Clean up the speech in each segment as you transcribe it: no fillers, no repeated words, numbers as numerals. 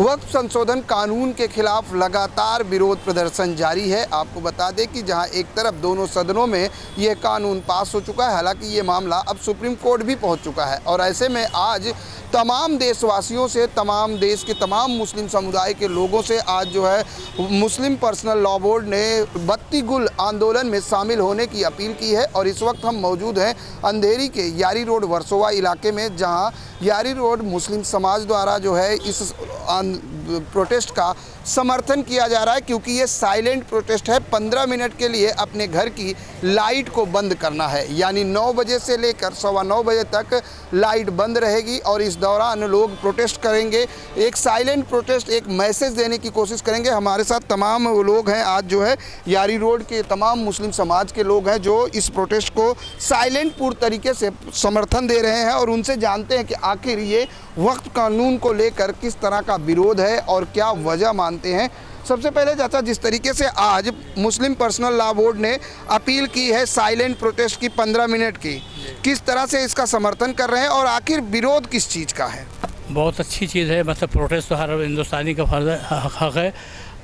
वक्फ संशोधन कानून के खिलाफ लगातार विरोध प्रदर्शन जारी है। आपको बता दें कि जहां एक तरफ दोनों सदनों में ये कानून पास हो चुका है, हालांकि ये मामला अब सुप्रीम कोर्ट भी पहुंच चुका है और ऐसे में आज तमाम देशवासियों से, तमाम देश के तमाम मुस्लिम समुदाय के लोगों से आज जो है मुस्लिम पर्सनल लॉ बोर्ड ने बत्ती गुल आंदोलन में शामिल होने की अपील की है। और इस वक्त हम मौजूद हैं अंधेरी के यारी रोड वर्सोवा इलाके में, जहां यारी रोड मुस्लिम समाज द्वारा जो है इस प्रोटेस्ट का समर्थन किया जा रहा है, क्योंकि ये साइलेंट प्रोटेस्ट है। 15 मिनट के लिए अपने घर की लाइट को बंद करना है, यानी 9 बजे से लेकर 9:15 बजे तक लाइट बंद रहेगी और इस दौरान लोग प्रोटेस्ट करेंगे। एक साइलेंट प्रोटेस्ट, एक मैसेज देने की कोशिश करेंगे। हमारे साथ तमाम लोग हैं आज जो है यारी रोड के तमाम मुस्लिम समाज के लोग हैं जो इस प्रोटेस्ट को साइलेंट पूर्ण तरीके से समर्थन दे रहे हैं और उनसे जानते हैं कि आखिर ये वक्फ कानून को लेकर किस तरह का विरोध है और क्या वजह मानते हैं। सबसे पहले चाचा, जिस तरीके से आज मुस्लिम पर्सनल लॉ बोर्ड ने अपील की है साइलेंट प्रोटेस्ट की 15 मिनट की, किस तरह से इसका समर्थन कर रहे हैं और आखिर विरोध किस चीज़ का है? बहुत अच्छी चीज़ है, मतलब प्रोटेस्ट तो हर हिंदुस्तानी का फर्ज हक है।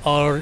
और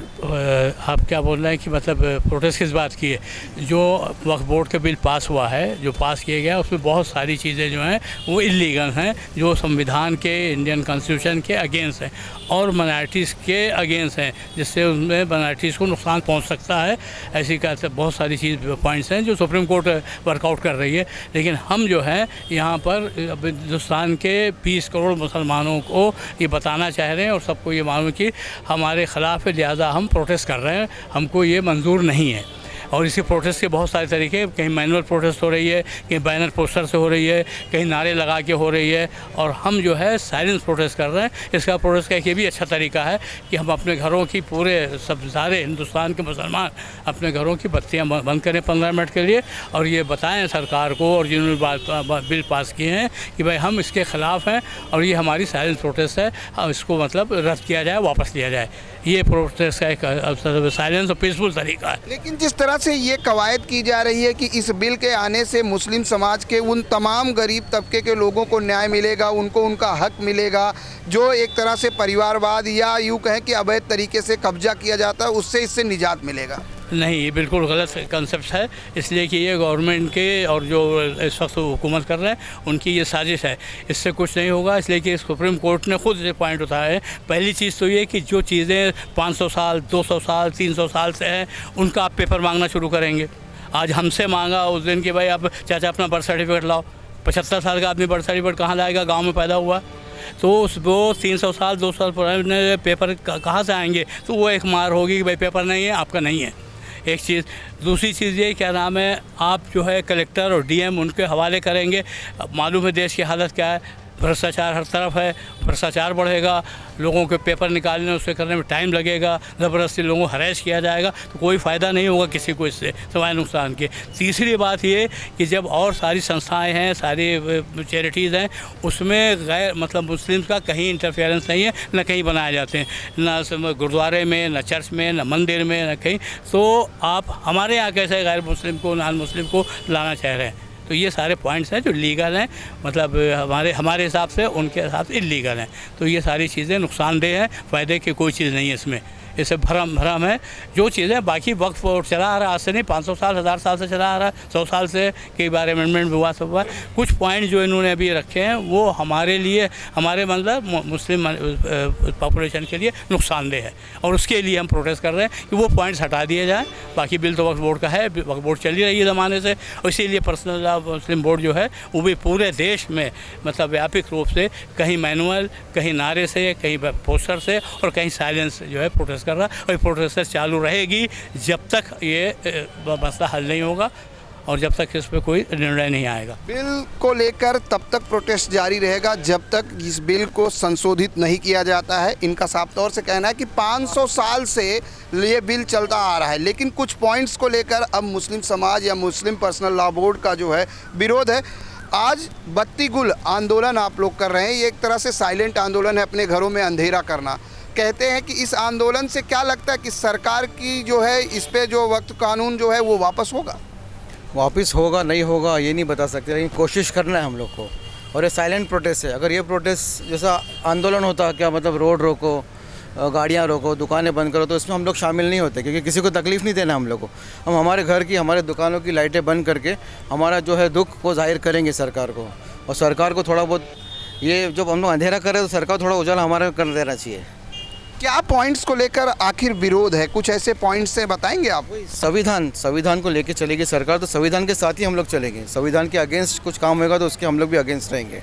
आप क्या बोल रहे हैं कि मतलब प्रोटेस्ट किस बात की है? जो वक्फ बोर्ड का बिल पास हुआ है, जो पास किया गया, उसमें बहुत सारी चीज़ें जो हैं वो इलीगल हैं, जो संविधान के, इंडियन कॉन्स्टिट्यूशन के अगेंस्ट हैं और माइनॉरिटीज़ के अगेंस्ट हैं, जिससे उसमें माइनॉरिटीज़ को नुकसान पहुंच सकता है। ऐसी का बहुत सारी चीज़ पॉइंट्स हैं जो सुप्रीम कोर्ट वर्कआउट कर रही है। लेकिन हम जो है यहाँ पर हिंदुस्तान के 20 करोड़ मुसलमानों को ये बताना चाह रहे हैं और सबको ये मालूम कि हमारे ख़िलाफ़ लिहाजा हम प्रोटेस्ट कर रहे हैं, हमको ये मंजूर नहीं है। और इसी प्रोटेस्ट के बहुत सारे तरीके, कहीं मैनुअल प्रोटेस्ट हो रही है, कहीं बैनर पोस्टर से हो रही है, कहीं नारे लगा के हो रही है और हम जो है साइलेंस प्रोटेस्ट कर रहे हैं। इसका प्रोटेस्ट का एक ये भी अच्छा तरीका है कि हम अपने घरों की, पूरे सब सारे हिंदुस्तान के मुसलमान अपने घरों की बत्तियाँ बंद करें 15 मिनट के लिए और ये बताएँ सरकार को और जिन्होंने बिल पास किए हैं कि भाई हम इसके ख़िलाफ़ हैं और ये हमारी साइलेंस प्रोटेस्ट है, इसको मतलब रद्द किया जाए, वापस लिया जाए। ये प्रोटेस्ट का एक साइलेंस और पीसफुल तरीका है। लेकिन जिस तरह से ये कवायद की जा रही है कि इस बिल के आने से मुस्लिम समाज के उन तमाम गरीब तबके के लोगों को न्याय मिलेगा, उनको उनका हक मिलेगा, जो एक तरह से परिवारवाद या यूँ कहें कि अवैध तरीके से कब्जा किया जाता है, उससे इससे निजात मिलेगा। नहीं, ये बिल्कुल गलत कंसेप्ट है, इसलिए कि ये गवर्नमेंट के और जो इस वक्त हुकूमत कर रहे हैं उनकी ये साजिश है, इससे कुछ नहीं होगा। इसलिए कि सुप्रीम कोर्ट ने खुद ये पॉइंट उठाया है। पहली चीज़ तो ये कि जो चीज़ें 500 साल, 200 साल, 300 साल से हैं उनका आप पेपर मांगना शुरू करेंगे। आज हमसे मांगा उस दिन कि भाई आप चाचा अपना बर्थ सर्टिफिकेट लाओ। 75 साल का आदमी बर्थ सर्टिफिकेट कहाँ लाएगा? गाँव में पैदा हुआ तो वो 300 साल, 200 साल पुराने पेपर कहाँ से आएंगे? तो वो एक मार होगी कि भाई पेपर नहीं है, आपका नहीं है। एक चीज़। दूसरी चीज़ ये, क्या नाम है, आप जो है कलेक्टर और डीएम उनके हवाले करेंगे। मालूम है देश की हालत क्या है, भ्रष्टाचार हर तरफ है, भ्रष्टाचार बढ़ेगा, लोगों के पेपर निकालने उससे करने में टाइम लगेगा, ज़बरदस्ती लोगों को हरेस किया जाएगा, तो कोई फ़ायदा नहीं होगा किसी को इससे सिवाय नुकसान के। तीसरी बात ये कि जब और सारी संस्थाएं हैं, सारी चैरिटीज़ हैं, उसमें गैर मतलब मुस्लिम का कहीं इंटरफेरेंस नहीं है, न कहीं बनाए जाते हैं, न गुरुद्वारे में, न चर्च में, न मंदिर में, न कहीं। तो आप हमारे यहाँ कैसे गैर मुस्लिम को, नॉन मुस्लिम को लाना चाह रहे हैं? तो ये सारे पॉइंट्स हैं जो लीगल हैं, मतलब हमारे हिसाब से, उनके हिसाब से इलीगल हैं। तो ये सारी चीज़ें नुकसानदेह हैं, फ़ायदे की कोई चीज़ नहीं है इसमें। इसे भरम है जो चीज़ें बाकी वक्फ चला आ रहा है, आज से नहीं, 500 साल, 1000 साल से चला आ रहा है, 100 साल से कई बार अमेंडमेंट हुआ, सब हुआ। कुछ पॉइंट जो इन्होंने अभी रखे हैं वो हमारे लिए, हमारे मतलब मुस्लिम पॉपुलेशन के लिए नुकसानदेह है और उसके लिए हम प्रोटेस्ट कर रहे हैं कि वो पॉइंट्स हटा दिए जाएँ। बाकी बिल तो वक्फ बोर्ड का है, वक्फ बोर्ड चली रही है ज़माने से, और इसीलिए पर्सनल लॉ मुस्लिम बोर्ड जो है वो भी पूरे देश में मतलब व्यापक रूप से कहीं मैनुअल, कहीं नारे से, कहीं पोस्टर से और कहीं साइलेंस जो है प्रोटेस्ट कर रहा है। और प्रोटेस्ट चालू रहेगी जब तक ये मसला हल नहीं होगा और जब तक इस पर कोई निर्णय नहीं आएगा। बिल को लेकर तब तक प्रोटेस्ट जारी रहेगा जब तक इस बिल को संशोधित नहीं किया जाता है। इनका साफ तौर से कहना है कि 500 साल से ये बिल चलता आ रहा है, लेकिन कुछ पॉइंट्स को लेकर अब मुस्लिम समाज या मुस्लिम पर्सनल लॉ बोर्ड का जो है विरोध है। आज बत्ती गुल आंदोलन आप लोग कर रहे हैं, ये एक तरह से साइलेंट आंदोलन है, अपने घरों में अंधेरा करना। कहते हैं कि इस आंदोलन से क्या लगता है कि सरकार की जो है इस पे जो वक्त कानून जो है वो वापस होगा? वापस होगा नहीं होगा ये नहीं बता सकते, लेकिन कोशिश करना है हम लोग को और ये साइलेंट प्रोटेस्ट है। अगर ये प्रोटेस्ट जैसा आंदोलन होता, क्या मतलब रोड रोको, गाड़ियाँ रोको, दुकानें बंद करो, तो इसमें हम लोग शामिल नहीं होते, क्योंकि किसी को तकलीफ़ नहीं देना हम लोग को। हम हमारे घर की, हमारे दुकानों की लाइटें बंद करके हमारा जो है दुख को जाहिर करेंगे सरकार को। और सरकार को थोड़ा बहुत, ये जब हम लोग अंधेरा कर रहे हैं तो सरकार थोड़ा उजाला हमारा कर देना चाहिए। क्या पॉइंट्स को लेकर आखिर विरोध है? कुछ ऐसे पॉइंट्स हैं, बताएंगे आप? संविधान को लेके चलेगी सरकार, तो संविधान के साथ ही हम लोग चलेंगे। संविधान के अगेंस्ट कुछ काम होगा तो उसके हम लोग भी अगेंस्ट रहेंगे।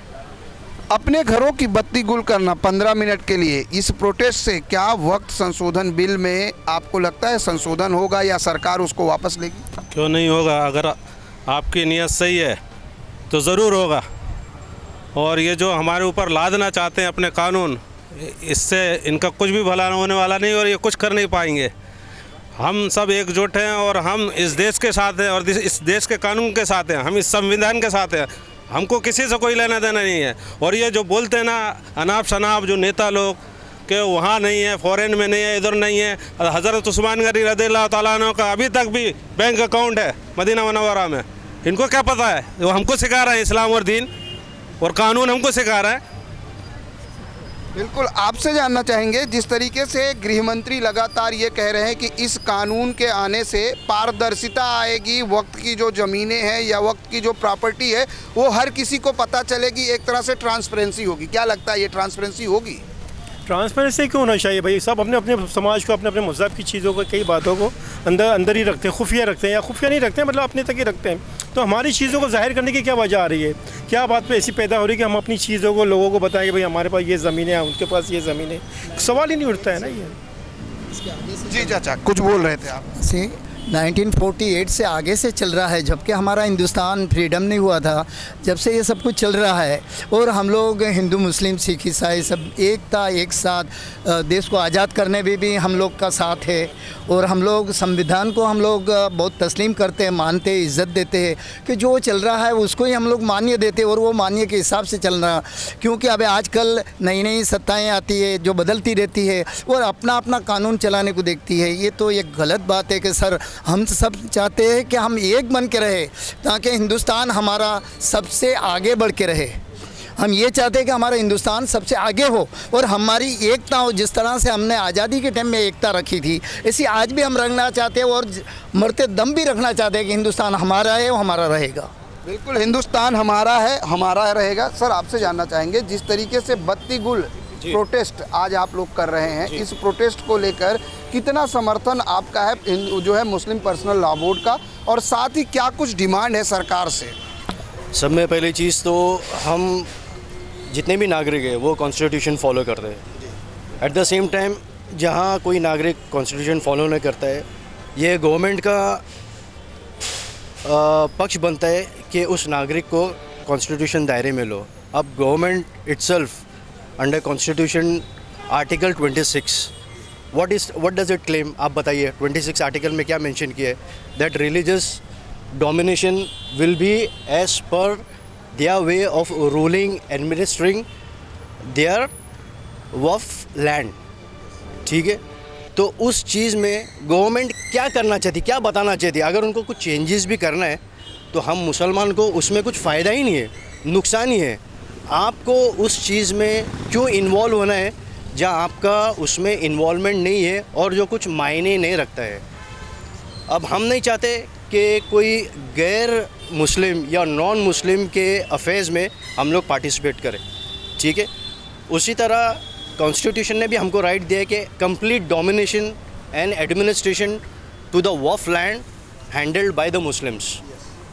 अपने घरों की बत्ती गुल करना 15 मिनट के लिए, इस प्रोटेस्ट से क्या वक्त संशोधन बिल में आपको लगता है संशोधन होगा या सरकार उसको वापस लेगी? क्यों नहीं होगा? अगर आपकी नीयत सही है तो ज़रूर होगा। और ये जो हमारे ऊपर लादना चाहते हैं अपने कानून, इससे इनका कुछ भी भला होने वाला नहीं और ये कुछ कर नहीं पाएंगे। हम सब एकजुट हैं और हम इस देश के साथ हैं और इस देश के कानून के साथ हैं, हम इस संविधान के साथ हैं। हमको किसी से कोई लेना देना नहीं है। और ये जो बोलते हैं ना अनाप शनाप जो नेता लोग कि वहाँ नहीं है, फॉरेन में नहीं है, इधर नहीं है, हज़रत उस्मान गनी रज़ियल्लाहु तआला अन्हु का अभी तक भी बैंक अकाउंट है मदीना मुनव्वरा में। इनको क्या पता है? वो हमको सिखा रहा है इस्लाम और दीन और कानून हमको सिखा रहा है। बिल्कुल, आपसे जानना चाहेंगे, जिस तरीके से गृह मंत्री लगातार ये कह रहे हैं कि इस कानून के आने से पारदर्शिता आएगी, वक्त की जो ज़मीनें हैं या वक्त की जो प्रॉपर्टी है वो हर किसी को पता चलेगी, एक तरह से ट्रांसपेरेंसी होगी। क्या लगता है ये ट्रांसपेरेंसी होगी? ट्रांसपेरेंसी क्यों होना चाहिए भाई? सब अपने अपने समाज को, अपने अपने मज़हब की चीज़ों को, कई बातों को अंदर ही रखते हैं, खुफिया रखते हैं या खुफिया नहीं रखते हैं, मतलब अपने तक ही रखते हैं। तो हमारी चीज़ों को जाहिर करने की क्या वजह आ रही है? क्या बात पे ऐसी पैदा हो रही है कि हम अपनी चीज़ों को लोगों को बताएं कि भाई हमारे पास ये ज़मीन है, उनके पास ये ज़मीन है? सवाल ही नहीं उठता है ना ये। जी चाचा, कुछ बोल रहे थे आप? 1948 से आगे से चल रहा है, जबकि हमारा हिंदुस्तान फ्रीडम नहीं हुआ था, जब से ये सब कुछ चल रहा है। और हम लोग हिंदू, मुस्लिम, सिख, ईसाई सब एक साथ देश को आज़ाद करने में भी हम लोग का साथ है। और हम लोग संविधान को हम लोग बहुत तस्लीम करते हैं, मानते हैं, इज़्ज़त देते हैं कि जो चल रहा है उसको ही हम लोग मान्य देते हैं और वो मान्य के हिसाब से चल रहा। क्योंकि अब आजकल नई नई सत्ताएँ आती है जो बदलती रहती है और अपना अपना कानून चलाने को देखती है। ये तो एक गलत बात है कि सर, हम सब चाहते हैं कि हम एक बन के रहे ताकि हिंदुस्तान हमारा सबसे आगे बढ़ के रहे। हम ये चाहते हैं कि हमारा हिंदुस्तान सबसे आगे हो और हमारी एकता हो। जिस तरह से हमने आज़ादी के टाइम में एकता रखी थी, ऐसी आज भी हम रखना चाहते हैं और मरते दम भी रखना चाहते हैं कि हिंदुस्तान हमारा है, वो हमारा रहेगा। बिल्कुल, हिंदुस्तान हमारा है, हमारा रहेगा। सर, आपसे जानना चाहेंगे, जिस तरीके से बत्ती गुल प्रोटेस्ट आज आप लोग कर रहे हैं, इस प्रोटेस्ट को लेकर कितना समर्थन आपका है जो है मुस्लिम पर्सनल लॉ बोर्ड का, और साथ ही क्या कुछ डिमांड है सरकार से? सब में पहली चीज़ तो हम जितने भी नागरिक हैं वो कॉन्स्टिट्यूशन फॉलो करते हैं। एट द सेम टाइम जहाँ कोई नागरिक कॉन्स्टिट्यूशन फॉलो नहीं करता है, ये गवर्नमेंट का पक्ष बनता है कि उस नागरिक को कॉन्स्टिट्यूशन दायरे में लो। अब government itself under constitution article 26 what does it claim? आप बताइए, 26 आर्टिकल में क्या मेंशन किया है? That religious domination will be as per their way of ruling administering their waqf land. ठीक है, तो उस चीज़ में गवर्नमेंट क्या करना चाहती, क्या बताना चाहती? अगर उनको कुछ चेंजेस भी करना है तो हम मुसलमान को उसमें कुछ फ़ायदा ही नहीं है, नुकसान ही है। आपको उस चीज़ में क्यों इन्वॉल्व होना है जहाँ आपका उसमें इन्वॉल्वमेंट नहीं है और जो कुछ मायने नहीं रखता है? अब हम नहीं चाहते कि कोई गैर मुस्लिम या नॉन मुस्लिम के अफेयर्स में हम लोग पार्टिसिपेट करें। ठीक है, उसी तरह कॉन्स्टिट्यूशन ने भी हमको राइट दिया है कि complete domination and administration to the waqf land handled by the Muslims.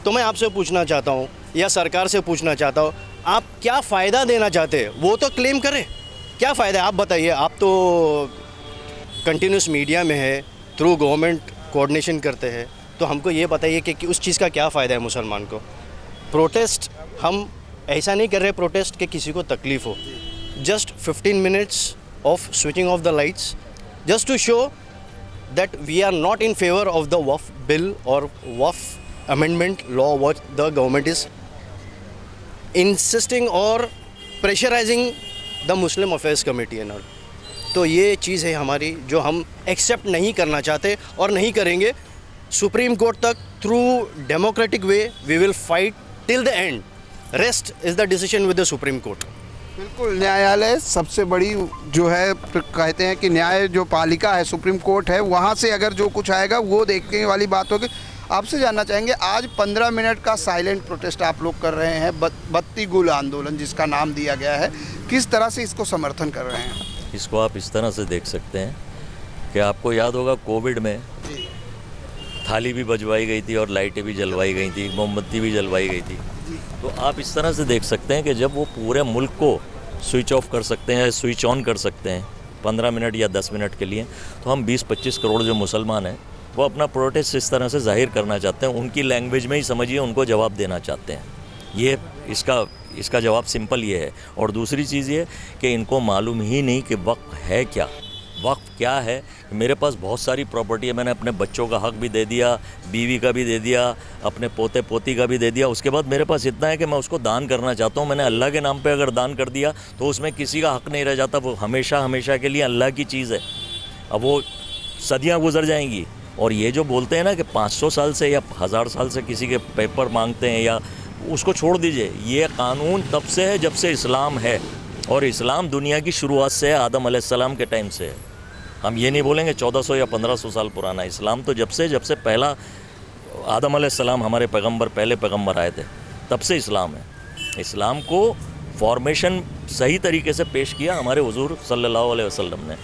तो मैं आपसे पूछना चाहता हूँ या सरकार से पूछना चाहता हूँ, आप क्या फ़ायदा देना चाहते हैं? वो तो क्लेम करें, क्या फ़ायदा है आप बताइए। आप तो कंटिन्यूस मीडिया में है, थ्रू गवर्नमेंट कोऑर्डिनेशन करते हैं, तो हमको ये बताइए कि उस चीज़ का क्या फ़ायदा है मुसलमान को? प्रोटेस्ट हम ऐसा नहीं कर रहे प्रोटेस्ट कि किसी को तकलीफ़ हो। Just 15 minutes of switching off the lights just to show that we are not in favour of the waqf bill और waqf amendment law what the government is insisting और pressurising the Muslim affairs committee and all. तो ये चीज़ है हमारी जो हम accept नहीं करना चाहते और नहीं करेंगे। सुप्रीम कोर्ट तक through democratic way we will fight till the end Rest is the decision with the Supreme Court. बिल्कुल, न्यायालय सबसे बड़ी जो है कहते हैं कि न्याय जो पालिका है सुप्रीम कोर्ट है, वहाँ से अगर जो कुछ आएगा वो देखने वाली बात होगी। आपसे जानना चाहेंगे, आज 15 मिनट का साइलेंट प्रोटेस्ट आप लोग कर रहे हैं, बत्ती गुल आंदोलन जिसका नाम दिया गया है, किस तरह से इसको समर्थन कर रहे हैं? इसको आप इस तरह से देख सकते हैं कि आपको याद होगा कोविड में थाली भी बजवाई गई थी और लाइटें भी जलवाई गई थी, मोमबत्ती भी जलवाई गई थी। तो आप इस तरह से देख सकते हैं कि जब वो पूरे मुल्क को स्विच ऑफ कर सकते हैं, स्विच ऑन कर सकते हैं 15 मिनट या 10 मिनट के लिए, तो हम 20-25 करोड़ जो मुसलमान हैं वो अपना प्रोटेस्ट इस तरह से जाहिर करना चाहते हैं, उनकी लैंग्वेज में ही समझिए उनको जवाब देना चाहते हैं। ये इसका जवाब सिंपल ये है। और दूसरी चीज़ ये कि इनको मालूम ही नहीं कि वक्फ है क्या, वक्फ क्या है। मेरे पास बहुत सारी प्रॉपर्टी है, मैंने अपने बच्चों का हक भी दे दिया, बीवी का भी दे दिया, अपने पोते पोती का भी दे दिया। उसके बाद मेरे पास इतना है कि मैं उसको दान करना चाहता हूँ। मैंने अल्लाह के नाम पे अगर दान कर दिया तो उसमें किसी का हक नहीं रह जाता, वो हमेशा हमेशा के लिए अल्लाह की चीज़ है। अब वो सदियाँ गुजर जाएंगी। और ये जो बोलते हैं ना कि 500 साल से या 1000 साल से किसी के पेपर मांगते हैं, या उसको छोड़ दीजिए। ये कानून तब से है जब से इस्लाम है, और इस्लाम दुनिया की शुरुआत से है, आदम अलैहिस्सलाम के टाइम से है। हम ये नहीं बोलेंगे 1400 या 1500 साल पुराना। इस्लाम तो जब से पहला आदम अलैहिस्सलाम हमारे पैगंबर, पहले पैगंबर आए थे, तब से इस्लाम है। इस्लाम को फॉर्मेशन सही तरीके से पेश किया हमारे हुजूर सल्लल्लाहु अलैहि वसल्लम ने,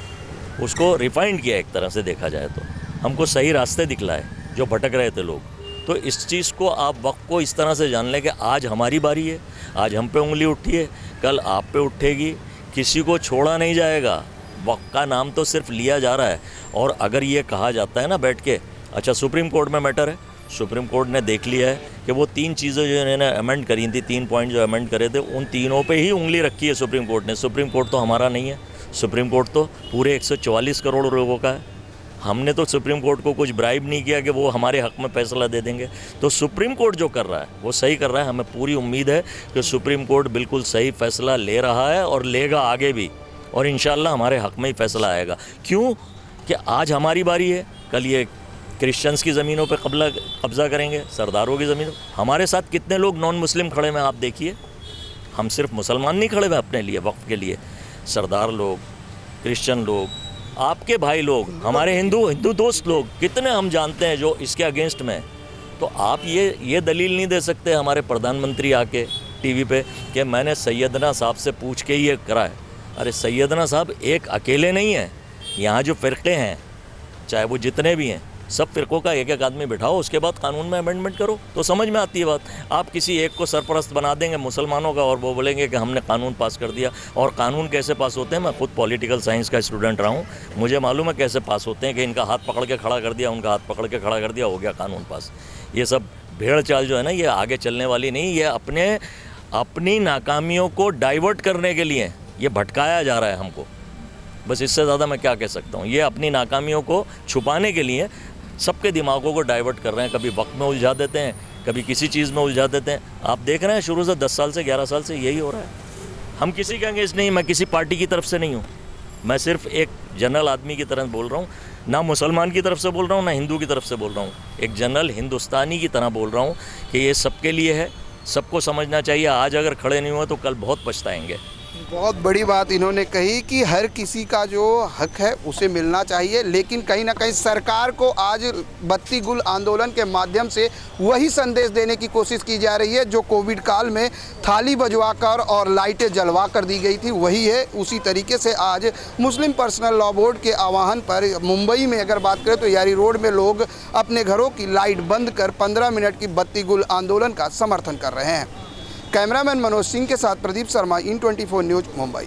उसको रिफाइंड किया। एक तरह से देखा जाए तो हमको सही रास्ते दिखलाए जो भटक रहे थे लोग। तो इस चीज़ को आप वक्त को इस तरह से जान लें कि आज हमारी बारी है, आज हम पे उंगली उठी है, कल आप पे उठेगी, किसी को छोड़ा नहीं जाएगा। वक्त का नाम तो सिर्फ लिया जा रहा है। और अगर ये कहा जाता है ना बैठ के, अच्छा सुप्रीम कोर्ट में मैटर है, सुप्रीम कोर्ट ने देख लिया है कि वो 3 चीज़ें जो इन्होंने अमेंड करी थी, 3 पॉइंट जो अमेंड करे थे, उन तीनों पे ही उंगली रखी है सुप्रीम कोर्ट ने। सुप्रीम कोर्ट तो हमारा नहीं है, सुप्रीम कोर्ट तो पूरे 144 करोड़ लोगों का है। हमने तो सुप्रीम कोर्ट को कुछ ब्राइब नहीं किया कि वो हमारे हक़ में फैसला दे देंगे। तो सुप्रीम कोर्ट जो कर रहा है वो सही कर रहा है। हमें पूरी उम्मीद है कि सुप्रीम कोर्ट बिल्कुल सही फैसला ले रहा है और लेगा आगे भी, और इंशाल्लाह हमारे हक़ में ही फैसला आएगा। क्यों कि आज हमारी बारी है, कल ये क्रिश्चियंस की ज़मीनों पे कब्ज़ा करेंगे, सरदारों की ज़मीनों। हमारे साथ कितने लोग नॉन मुस्लिम खड़े हैं आप देखिए। हम सिर्फ मुसलमान नहीं खड़े हुए अपने लिए, वक्फ के लिए, सरदार लोग, क्रिश्चियन लोग, आपके भाई लोग, हमारे हिंदू दोस्त लोग कितने हम जानते हैं जो इसके अगेंस्ट में। तो आप ये दलील नहीं दे सकते हमारे प्रधानमंत्री आके टीवी पे कि मैंने सैयदना साहब से पूछ के ये करा है। अरे सैयदना साहब एक अकेले नहीं हैं, यहाँ जो फ़िरक़े हैं, चाहे वो जितने भी हैं, सब फ़िरक़ों का एक आदमी बिठाओ, उसके बाद कानून में अमेंडमेंट करो तो समझ में आती है बात। आप किसी एक को सरपरस्त बना देंगे मुसलमानों का और वो बोलेंगे कि हमने कानून पास कर दिया। और कानून कैसे पास होते हैं, मैं खुद पॉलिटिकल साइंस का स्टूडेंट रहा हूँ, मुझे मालूम है कैसे पास होते हैं कि इनका हाथ पकड़ के खड़ा कर दिया, उनका हाथ पकड़ के खड़ा कर दिया, हो गया कानून पास। ये सब भेड़ चाल जो है ना, ये आगे चलने वाली नहीं, ये अपनी नाकामियों को डाइवर्ट करने के लिए ये भटकाया जा रहा है हमको। बस इससे ज़्यादा मैं क्या कह सकता हूँ। ये अपनी नाकामियों को छुपाने के लिए सबके दिमागों को डाइवर्ट कर रहे हैं, कभी वक्त में उलझा देते हैं, कभी किसी चीज़ में उलझा देते हैं। आप देख रहे हैं शुरू से 10 साल से 11 साल से यही हो रहा है। हम किसी के अगेंस्ट नहीं, मैं किसी पार्टी की तरफ से नहीं हूँ, मैं सिर्फ एक जनरल आदमी की तरह बोल रहा हूँ, ना मुसलमान की तरफ से बोल रहा हूँ ना हिंदू की तरफ से बोल रहा हूँ, एक जनरल हिंदुस्तानी की तरह बोल रहा हूँ कि ये सबके लिए है, सबको समझना चाहिए। आज अगर खड़े नहीं हुए तो कल बहुत पछताएंगे। बहुत बड़ी बात इन्होंने कही कि हर किसी का जो हक है उसे मिलना चाहिए, लेकिन कहीं ना कहीं सरकार को आज बत्ती गुल आंदोलन के माध्यम से वही संदेश देने की कोशिश की जा रही है जो कोविड काल में थाली बजवाकर और लाइटें जलवा कर दी गई थी, वही है। उसी तरीके से आज मुस्लिम पर्सनल लॉ बोर्ड के आह्वान पर मुंबई में अगर बात करें तो यारी रोड में लोग अपने घरों की लाइट बंद कर 15 मिनट की बत्ती गुल आंदोलन का समर्थन कर रहे हैं। कैमरामैन मनोज सिंह के साथ प्रदीप शर्मा, IN24 न्यूज़, मुंबई।